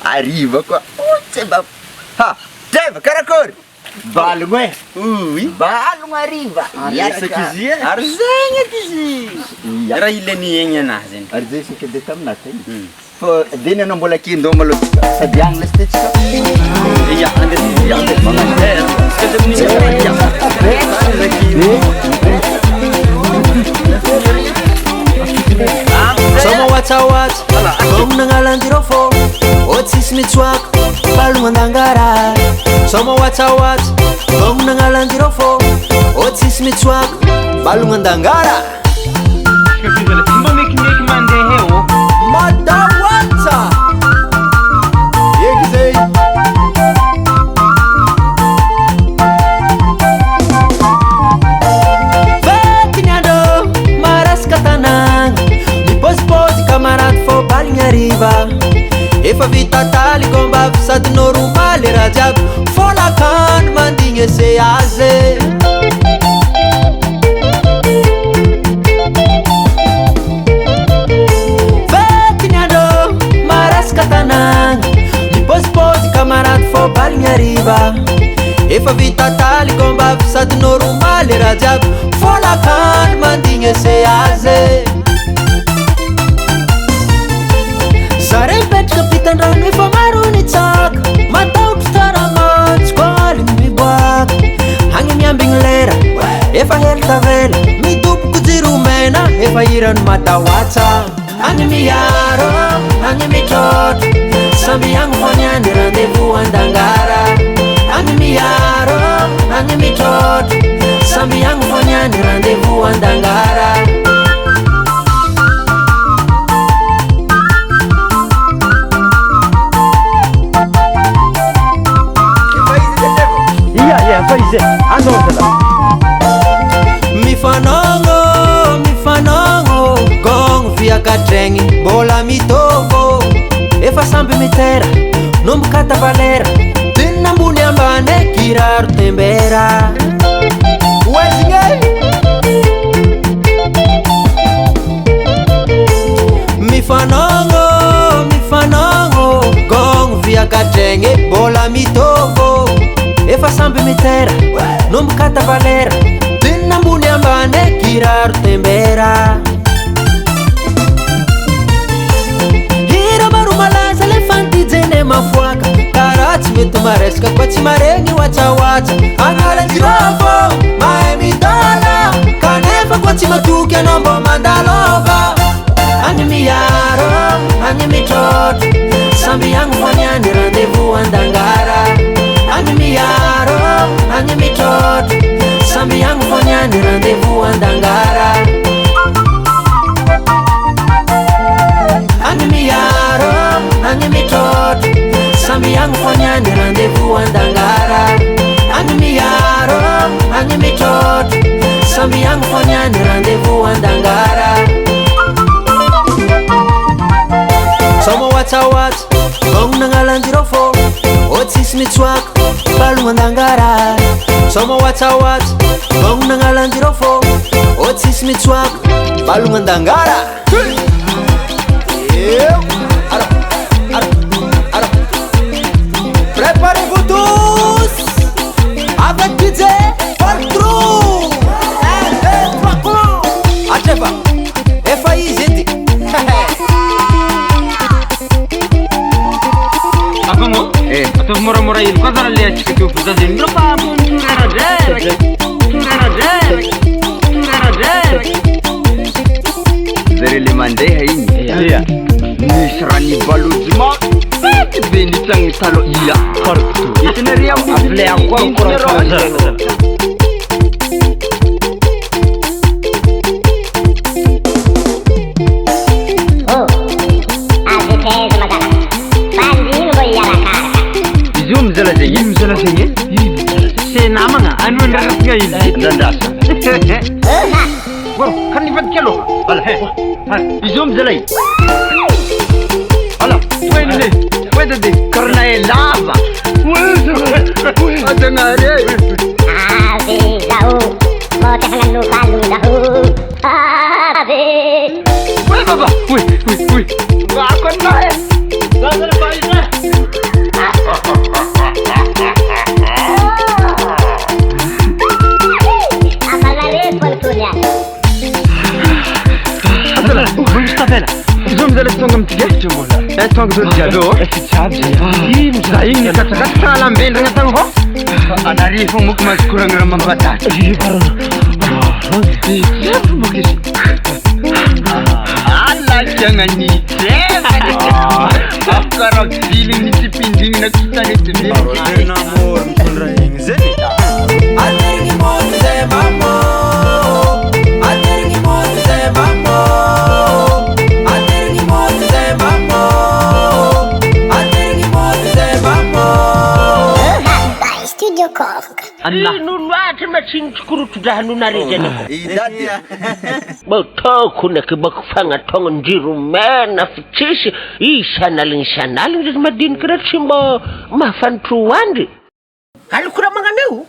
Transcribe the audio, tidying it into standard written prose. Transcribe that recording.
Arriva koa. Tseba. Ha, Tseba, karakory? Balogna e. Ui, balogna ariva. Miasaka izy e. Ary zegny eky izy. Raha ilany egny anahy zegny. Ary zay isika dia taminah tegna. Fa deny anao mbola kendo maloha sady agny lasy tsika. Iya, andeha magnanjera. Ska amin'izay Sama what's Kung nangalandiro fo Otsis mitsuak Balungan danggara Sama what's Kung nangalandiro fo Otsis mitsuak Balungan danggara Simba make mandehe o Madawata Yegizay Vetinyado Maras katanang Pose camarade fo baligna ariva Efa vita taly komba sady normal raha jiaby Fô lakano mandigny ese azy Fetiny andrô marasaka tanagna Mipôsipôsy camarade fô baligna ariva Efa vita taly komba sady normal raha jiaby Fô lakano mandigny ese azy Zare mipetraka ampitan-drano efa maro ny tsaka Mataotro tsara mantsy koaly miboaka Agny miambigny lera efa hely tavela Midoboko jiro mena efa irany matahoatsa Agny miaro, agny mitrôtro Samby agny foniany rendez-vous andangara Agny miaro, agny mitrôtro Samby agny foniany rendez-vous andangara Faize, andotala. Mifanongo Gong via katregny Mbola mitôvô Efa samby mitera Nombokata valera Dinina ambony ambane Kiraro tembera Wezinge Mifanongo Gong via katregny Mbola mitôvô Efa samby mitera Nombokata valera Dinina ambony ambane Kiraro tembera Hira maro malaza le fantijene mafoaka Karaha tsy mety maresaka fa tsy maregny watsaoatsa Agnalan-jirofo mahay midala Kanefa koa tsy matoky anao mbô mandalova Agny miaro, agny mitrôtro Samby agny foniany rendez-vous andangara Agny miaro, agny mitrôtro Samby agny foniany rendez-vous andangara Agny miaro, agny mitrôtro Samby agny foniany rendez-vous andangara Agny miaro, agny mitrôtro Samby agny foniany rendez-vous andangara Sama watsaoatsa Kung nangalandiro fo Otsis mitsuak Balungan danggara Sama watsaoatsa Kung nangalandiro fo Otsis mitsuak Balungan danggara Préparez-vous tous Avec DJ Paltrou 1, 2, 3, Achefa Efa izidi Akango? Atao moramora ilo koa zara le atsika teo fozazeny Ropa Zare le mandeha igny. Nisy raha nibalojo mafety be nitsagny talo ia. Itanareo avle akoa Zala zegny Se namagna anu ndrasika izy ndrandasa. Wow, kan nivadika aloha. Ala, izy mzalay. Ala, wait a day. Karna e lava. Adanare. Ave lau, mote halanu kalu lahu. Ave. Wait, baba. Wait. Bakon na eh. Zala ba ina? tonga do diado ino za igny katsakatsaka alambendrigna tagny ho anarivo moko mazokoragna mampadaty alakiagnanitsy afkara vily nitsipindigny nakitanety namoro mitondra igny zany Aterigny moto zay mamô Aterigny moto zay mamô Aterigny moto zay mamô Aterigny moto zay mamô By Studio Korg. Ino loatra matsinitry korotodrahanonare zany ko idady bataoko bako fagnataognandriro mena fa tsisy isan'aligny izy madiniky raha tsy mba mahafanitro andry alokora magnaneo